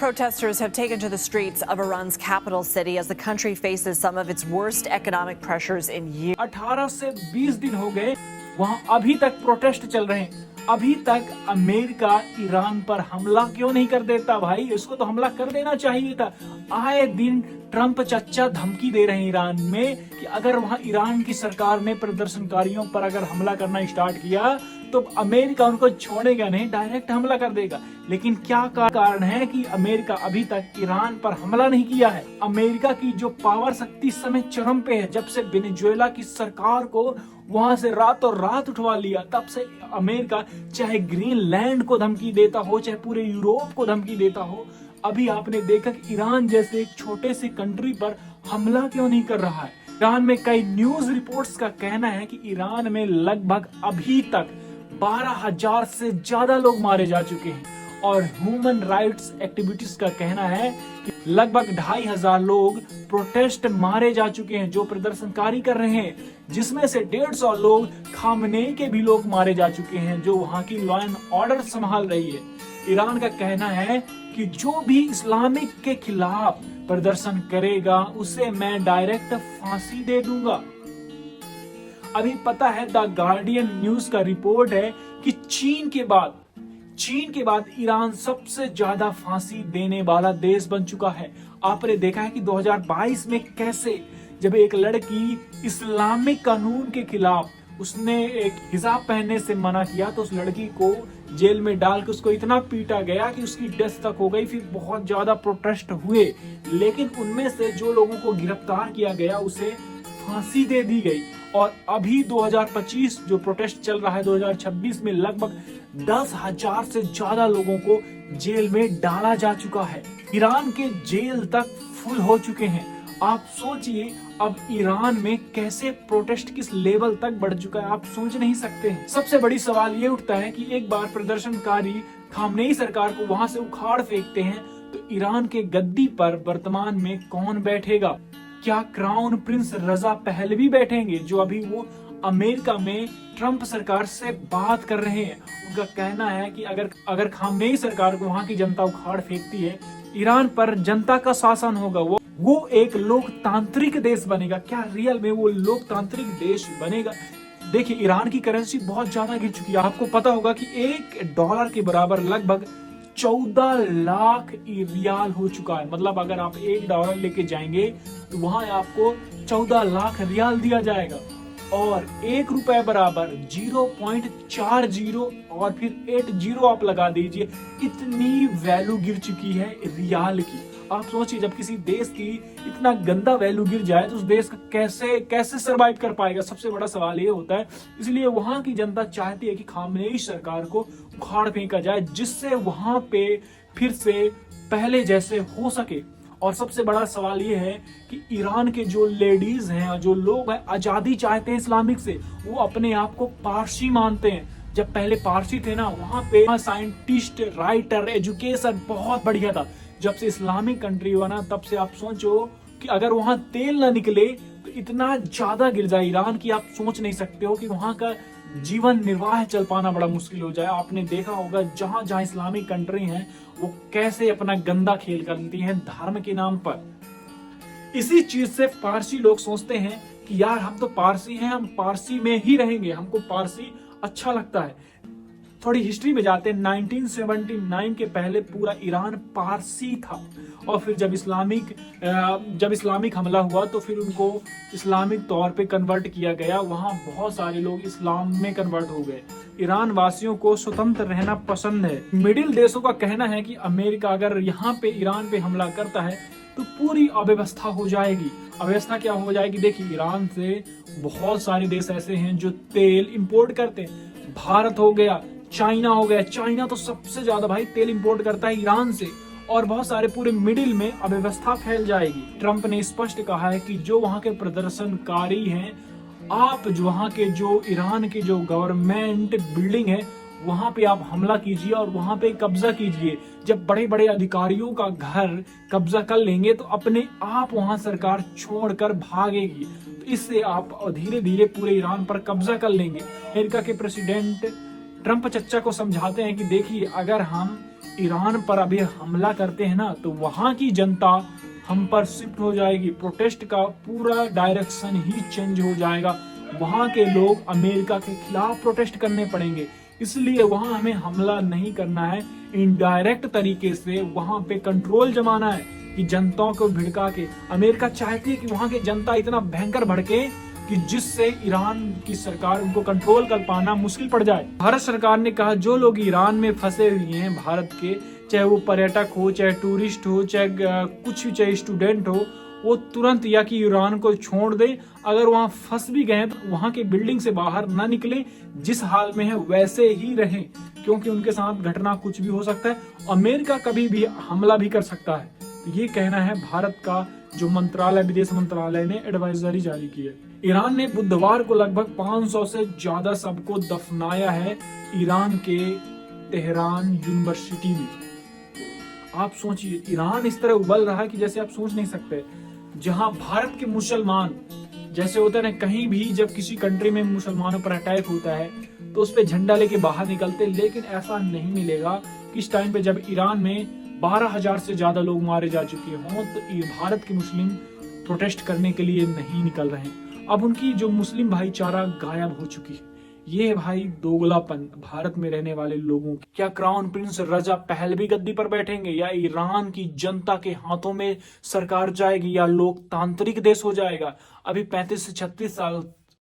Protesters have taken to the streets of Iran's capital city as the country faces some of its worst economic pressures in years. 18 से 20 दिन हो गए, वहां अभी तक protest चल रहे हैं। अभी तक अमेरिका ईरान पर हमला क्यों नहीं कर देता भाई? इसको तो हमला कर देना चाहिए था। आए दिन ट्रंप चच्चा धमकी दे रहे हैं ईरान में कि अगर वहां ईरान की सरकार ने प्रदर्शनकारियों पर अगर हमला करना स्टार्ट किया तो अमेरिका उनको छोड़ेगा नहीं, डायरेक्ट हमला कर देगा। लेकिन क्या कारण है कि अमेरिका अभी तक ईरान पर हमला नहीं किया है? अमेरिका की जो पावर शक्ति इस समय चरम पे है। जब से वेनेजुएला की सरकार को वहां से रातों रात उठवा लिया, तब से अमेरिका चाहे ग्रीनलैंड को धमकी देता हो, चाहे पूरे यूरोप को धमकी देता हो, अभी आपने देखा कि ईरान जैसे एक छोटे से कंट्री पर हमला क्यों नहीं कर रहा है। ईरान में कई न्यूज रिपोर्ट्स का कहना है कि ईरान में लगभग अभी तक 12,000 से ज्यादा लोग मारे जा चुके हैं और ह्यूमन राइट्स एक्टिविटीज का कहना है कि लगभग 2,500 लोग प्रोटेस्ट मारे जा चुके हैं जो प्रदर्शनकारी कर रहे हैं, जिसमें से 150 लोग खामनेई के भी लोग मारे जा चुके हैं जो वहां की लॉ एंड ऑर्डर संभाल रही है। ईरान का कहना है कि जो भी इस्लामिक के खिलाफ प्रदर्शन करेगा उसे मैं डायरेक्ट फांसी दे दूंगा। अभी पता है द गार्डियन न्यूज का रिपोर्ट है कि चीन के बाद ईरान सबसे ज्यादा फांसी देने वाला देश बन चुका है। आपने देखा है कि 2022 में कैसे जब एक लड़की इस्लामिक कानून के खिलाफ उसने एक हिजाब पहनने से मना किया तो उस लड़की को जेल में डाल के उसको इतना पीटा गया कि उसकी डेथ तक हो गई। फिर बहुत ज्यादा प्रोटेस्ट हुए, लेकिन उनमें से जो लोगों को गिरफ्तार किया गया उसे फांसी दे दी गई। और अभी 2025 जो प्रोटेस्ट चल रहा है, 2026 में लगभग 10,000 से ज्यादा लोगों को जेल में डाला जा चुका है। ईरान के जेल तक फुल हो चुके हैं। आप सोचिए अब ईरान में कैसे प्रोटेस्ट किस लेवल तक बढ़ चुका है, आप सोच नहीं सकते हैं। सबसे बड़ी सवाल ये उठता है कि एक बार प्रदर्शनकारी खामनेई सरकार को वहां से उखाड़ फेंकते हैं तो ईरान के गद्दी पर वर्तमान में कौन बैठेगा? क्या क्राउन प्रिंस रजा पहलवी बैठेंगे जो अभी वो अमेरिका में ट्रंप सरकार से बात कर रहे हैं? उनका कहना है कि अगर खामनेई सरकार को वहां की जनता उखाड़ फेंकती है, ईरान पर जनता का शासन होगा, वो एक लोकतांत्रिक देश बनेगा। क्या रियल में वो लोकतांत्रिक देश बनेगा? देखिए ईरान की करेंसी बहुत ज्यादा गिर चुकी है। आपको पता होगा कि $1 के बराबर लगभग 14 लाख रियाल हो चुका है। मतलब अगर आप $1 लेके जाएंगे तो वहां आपको 14 लाख रियाल दिया जाएगा और ₹1 बराबर 0.40 और फिर 80 आप लगा दीजिए। इतनी वैल्यू गिर चुकी है रियाल की। आप सोचिए जब किसी देश की इतना गंदा वैल्यू गिर जाए तो उस देश का कैसे सरवाइव कर पाएगा? सबसे बड़ा सवाल ये होता है। इसलिए वहां की जनता चाहती है कि खामनेई सरकार को उखाड़ फेंका जाए, जिससे वहां पे फिर से पहले जैसे हो सके। और सबसे बड़ा सवाल ये है कि ईरान के जो लेडीज हैं, जो लोग हैं, आजादी चाहते हैं इस्लामिक से। वो अपने आप को पारसी मानते हैं। जब पहले पारसी थे ना, वहां पे साइंटिस्ट, राइटर, एजुकेशन बहुत बढ़िया था। जब से इस्लामिक कंट्री बना तब से आप सोचो कि अगर वहां तेल ना निकले तो इतना ज्यादा गिर जाए ईरान की, आप सोच नहीं सकते हो कि वहां का जीवन निर्वाह चल पाना बड़ा मुश्किल हो जाए। आपने देखा होगा जहां जहां इस्लामिक कंट्री हैं वो कैसे अपना गंदा खेल करती हैं धर्म के नाम पर। इसी चीज से पारसी लोग सोचते हैं कि यार हम तो पारसी हैं, हम पारसी में ही रहेंगे, हमको पारसी अच्छा लगता है। थोड़ी हिस्ट्री में जाते हैं। 1979 के पहले पूरा ईरान पारसी था और फिर जब इस्लामिक हमला हुआ तो फिर उनको इस्लामिक तौर पे कन्वर्ट किया गया। वहां बहुत सारे लोग इस्लाम में कन्वर्ट हो गए। ईरान वासियों को स्वतंत्र रहना पसंद है। मिडिल देशों का कहना है कि अमेरिका अगर यहाँ पे ईरान पे हमला करता है तो पूरी अव्यवस्था हो जाएगी। अव्यवस्था क्या हो जाएगी? देखिए ईरान से बहुत सारे देश ऐसे हैं जो तेल इंपोर्ट करते हैं। भारत हो गया, चाइना हो गया। चाइना तो सबसे ज्यादा भाई तेल इंपोर्ट करता है ईरान से। और बहुत सारे पूरे मिडिल में अव्यवस्था फैल जाएगी। ट्रंप ने स्पष्ट कहा है कि जो वहां के प्रदर्शनकारी हैं, आप जो वहां के जो ईरान के जो गवर्नमेंट बिल्डिंग है वहां पे आप हमला कीजिए और वहां पे कब्जा कीजिए। जब बड़े बड़े अधिकारियों का घर कब्जा कर लेंगे तो अपने आप वहां सरकार छोड़कर भागेगी। तो इससे आप धीरे धीरे पूरे ईरान पर कब्जा कर लेंगे। अमेरिका के प्रेसिडेंट ट्रंप चच्चा को समझाते हैं कि देखिए अगर हम ईरान पर अभी हमला करते हैं ना, तो वहां की जनता हम पर शिफ्ट हो जाएगी। प्रोटेस्ट का पूरा डायरेक्शन ही चेंज हो जाएगा। वहां के लोग अमेरिका के खिलाफ प्रोटेस्ट करने पड़ेंगे। इसलिए वहां हमें हमला नहीं करना है, इनडायरेक्ट तरीके से वहां पे कंट्रोल जमाना है कि जनताओं को भिड़का के। अमेरिका चाहती है कि वहां की जनता इतना भयंकर भड़के कि जिससे ईरान की सरकार उनको कंट्रोल कर पाना मुश्किल पड़ जाए। भारत सरकार ने कहा जो लोग ईरान में फंसे हुए हैं भारत के, चाहे वो पर्यटक हो, चाहे टूरिस्ट हो, चाहे कुछ भी, चाहे स्टूडेंट हो, वो तुरंत या कि ईरान को छोड़ दे। अगर वहां फंस भी गए तो वहां के बिल्डिंग से बाहर ना निकले, जिस हाल में है वैसे ही रहें, क्योंकि उनके साथ घटना कुछ भी हो सकता है। अमेरिका कभी भी हमला भी कर सकता है। ये कहना है भारत का जो मंत्रालय, विदेश मंत्रालय ने एडवाइजरी जारी की है। ईरान ने बुधवार को लगभग 500 से ज्यादा सबको दफनाया है ईरान के तेहरान यूनिवर्सिटी में। आप सोचिए, ईरान इस तरह उबल रहा है कि जैसे आप सोच नहीं सकते। जहां भारत के मुसलमान, जैसे होता है ना, कहीं भी जब किसी कंट्री में मुसलमानों पर अटैक होता है तो उस पे झंडा लेके बाहर निकलते, लेकिन ऐसा नहीं मिलेगा कि इस टाइम पे जब ईरान में 12,000 से ज्यादा लोग मारे जा चुके हों तो भारत के मुस्लिम प्रोटेस्ट करने के लिए नहीं निकल रहे हैं। अब उनकी जो मुस्लिम भाईचारा गायब हो चुकी है। ये भाई दोगलापन भारत में रहने वाले लोगों की। क्या क्राउन प्रिंस रजा पहलवी गद्दी पर बैठेंगे, या ईरान की जनता के हाथों में सरकार जाएगी, या लोकतांत्रिक देश हो जाएगा? अभी 35 से 36 साल